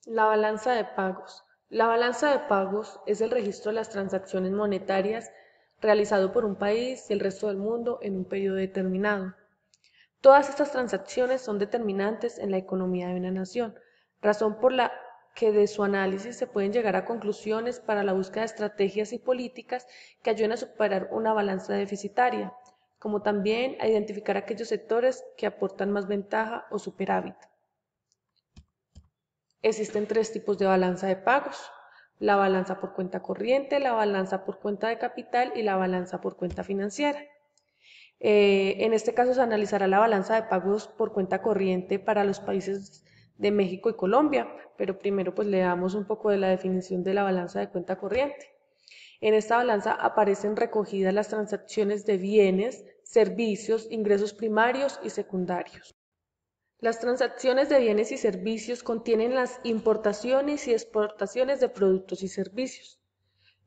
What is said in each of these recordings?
La balanza de pagos. La balanza de pagos es el registro de las transacciones monetarias realizado por un país y el resto del mundo en un periodo determinado. Todas estas transacciones son determinantes en la economía de una nación, razón por la que de su análisis se pueden llegar a conclusiones para la búsqueda de estrategias y políticas que ayuden a superar una balanza deficitaria, como también a identificar aquellos sectores que aportan más ventaja o superávit. Existen tres tipos de balanza de pagos: la balanza por cuenta corriente, la balanza por cuenta de capital y la balanza por cuenta financiera. En este caso se analizará la balanza de pagos por cuenta corriente para los países de México y Colombia, pero primero pues le damos un poco de la definición de la balanza de cuenta corriente. En esta balanza aparecen recogidas las transacciones de bienes, servicios, ingresos primarios y secundarios. Las transacciones de bienes y servicios contienen las importaciones y exportaciones de productos y servicios.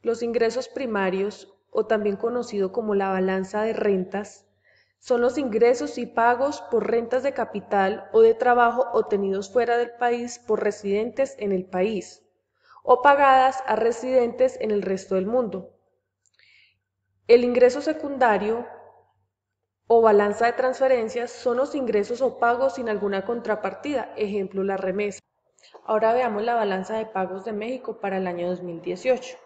Los ingresos primarios, o también conocido como la balanza de rentas, son los ingresos y pagos por rentas de capital o de trabajo obtenidos fuera del país por residentes en el país o pagadas a residentes en el resto del mundo. El ingreso secundario o balanza de transferencias son los ingresos o pagos sin alguna contrapartida, ejemplo la remesa. Ahora veamos la balanza de pagos de México para el año 2018.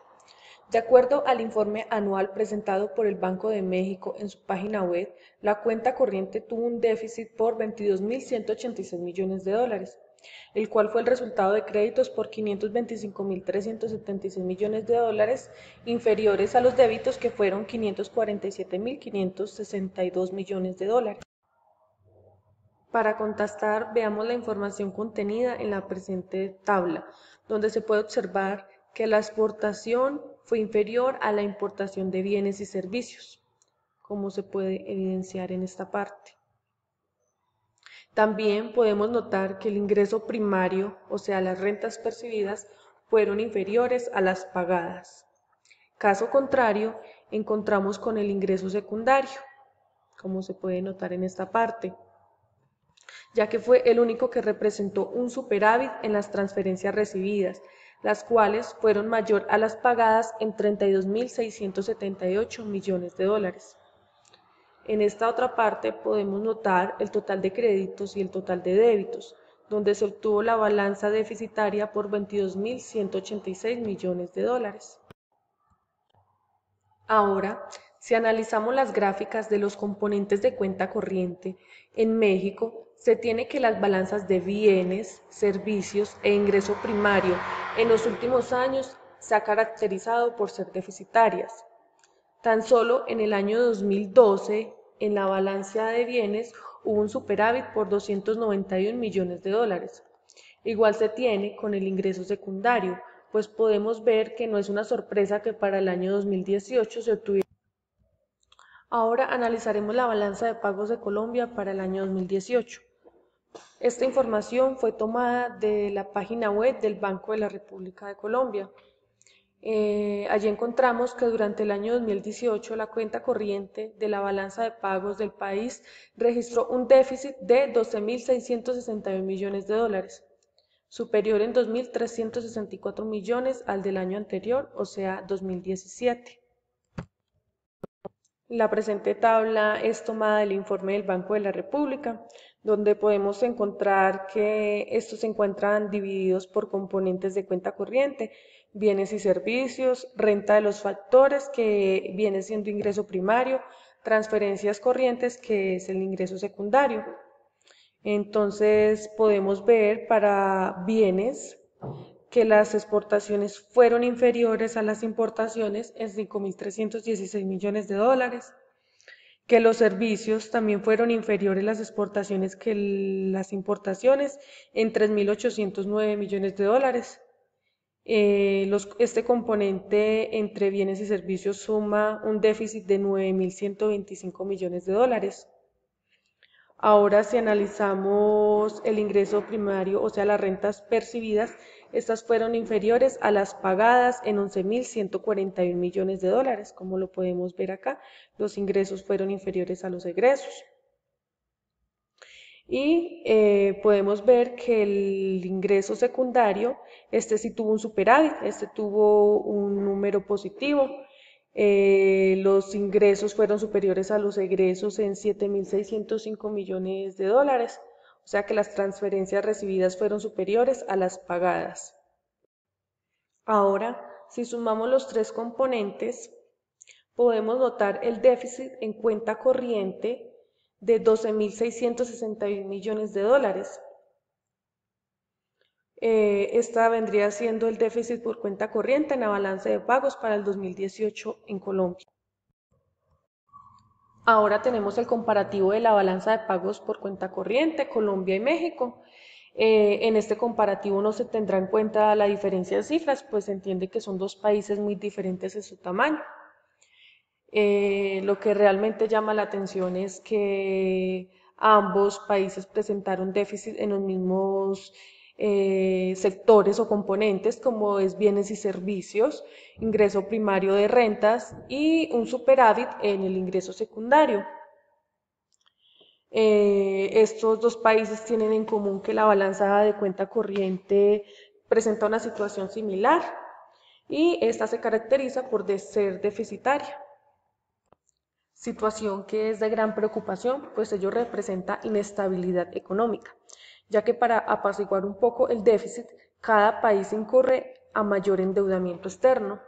De acuerdo al informe anual presentado por el Banco de México en su página web, la cuenta corriente tuvo un déficit por 22.186 millones de dólares, el cual fue el resultado de créditos por 525.376 millones de dólares, inferiores a los débitos que fueron 547.562 millones de dólares. Para contrastar, veamos la información contenida en la presente tabla, donde se puede observar que la exportación fue inferior a la importación de bienes y servicios, como se puede evidenciar en esta parte. También podemos notar que el ingreso primario, o sea, las rentas percibidas, fueron inferiores a las pagadas. Caso contrario, encontramos con el ingreso secundario, como se puede notar en esta parte, ya que fue el único que representó un superávit en las transferencias recibidas, las cuales fueron mayor a las pagadas en 32.678 millones de dólares. En esta otra parte podemos notar el total de créditos y el total de débitos, donde se obtuvo la balanza deficitaria por 22.186 millones de dólares. Ahora, si analizamos las gráficas de los componentes de cuenta corriente, en México se tiene que las balanzas de bienes, servicios e ingreso primario en los últimos años se ha caracterizado por ser deficitarias. Tan solo en el año 2012, en la balanza de bienes hubo un superávit por 291 millones de dólares. Igual se tiene con el ingreso secundario, pues podemos ver que no es una sorpresa que para el año 2018 se obtuviera. Ahora analizaremos la balanza de pagos de Colombia para el año 2018. Esta información fue tomada de la página web del Banco de la República de Colombia. Allí encontramos que durante el año 2018 la cuenta corriente de la balanza de pagos del país registró un déficit de 12.661 millones de dólares, superior en 2.364 millones al del año anterior, o sea, 2017. La presente tabla es tomada del informe del Banco de la República, donde podemos encontrar que estos se encuentran divididos por componentes de cuenta corriente, bienes y servicios, renta de los factores, que viene siendo ingreso primario, transferencias corrientes, que es el ingreso secundario. Entonces podemos ver para bienes que las exportaciones fueron inferiores a las importaciones en 5.316 millones de dólares, que los servicios también fueron inferiores las exportaciones que las importaciones en 3.809 millones de dólares. Este componente entre bienes y servicios suma un déficit de 9.125 millones de dólares. Ahora, si analizamos el ingreso primario, o sea, las rentas percibidas, estas fueron inferiores a las pagadas en 11.141 millones de dólares, como lo podemos ver acá. Los ingresos fueron inferiores a los egresos. Y podemos ver que el ingreso secundario, este sí tuvo un superávit, este tuvo un número positivo. Los ingresos fueron superiores a los egresos en 7.605 millones de dólares, o sea que las transferencias recibidas fueron superiores a las pagadas. Ahora, si sumamos los tres componentes, podemos notar el déficit en cuenta corriente de 12.661 millones de dólares. Esta vendría siendo el déficit por cuenta corriente en la balanza de pagos para el 2018 en Colombia. Ahora tenemos el comparativo de la balanza de pagos por cuenta corriente, Colombia y México. En este comparativo no se tendrá en cuenta la diferencia de cifras, pues se entiende que son dos países muy diferentes en su tamaño. Lo que realmente llama la atención es que ambos países presentaron déficit en los mismos sectores o componentes, como es bienes y servicios, ingreso primario de rentas y un superávit en el ingreso secundario. Estos dos países tienen en común que la balanza de cuenta corriente presenta una situación similar y esta se caracteriza por ser deficitaria. Situación que es de gran preocupación, pues ello representa inestabilidad económica, ya que para apaciguar un poco el déficit, cada país incurre a mayor endeudamiento externo.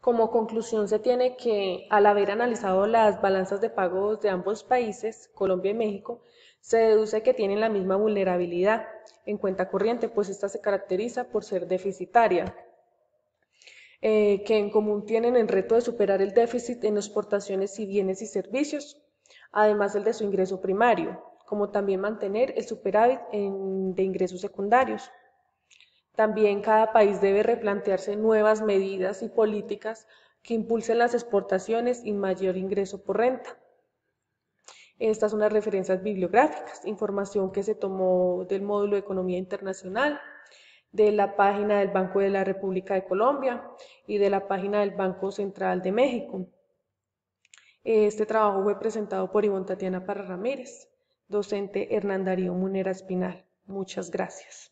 Como conclusión se tiene que, al haber analizado las balanzas de pagos de ambos países, Colombia y México, se deduce que tienen la misma vulnerabilidad en cuenta corriente, pues esta se caracteriza por ser deficitaria. Que en común tienen el reto de superar el déficit en exportaciones y bienes y servicios, además del de su ingreso primario, como también mantener el superávit de ingresos secundarios. También cada país debe replantearse nuevas medidas y políticas que impulsen las exportaciones y mayor ingreso por renta. Estas son las referencias bibliográficas, información que se tomó del módulo de Economía Internacional, de la página del Banco de la República de Colombia y de la página del Banco Central de México. Este trabajo fue presentado por Ivonne Tatiana Parra Ramírez, docente Hernán Darío Munera Espinal. Muchas gracias.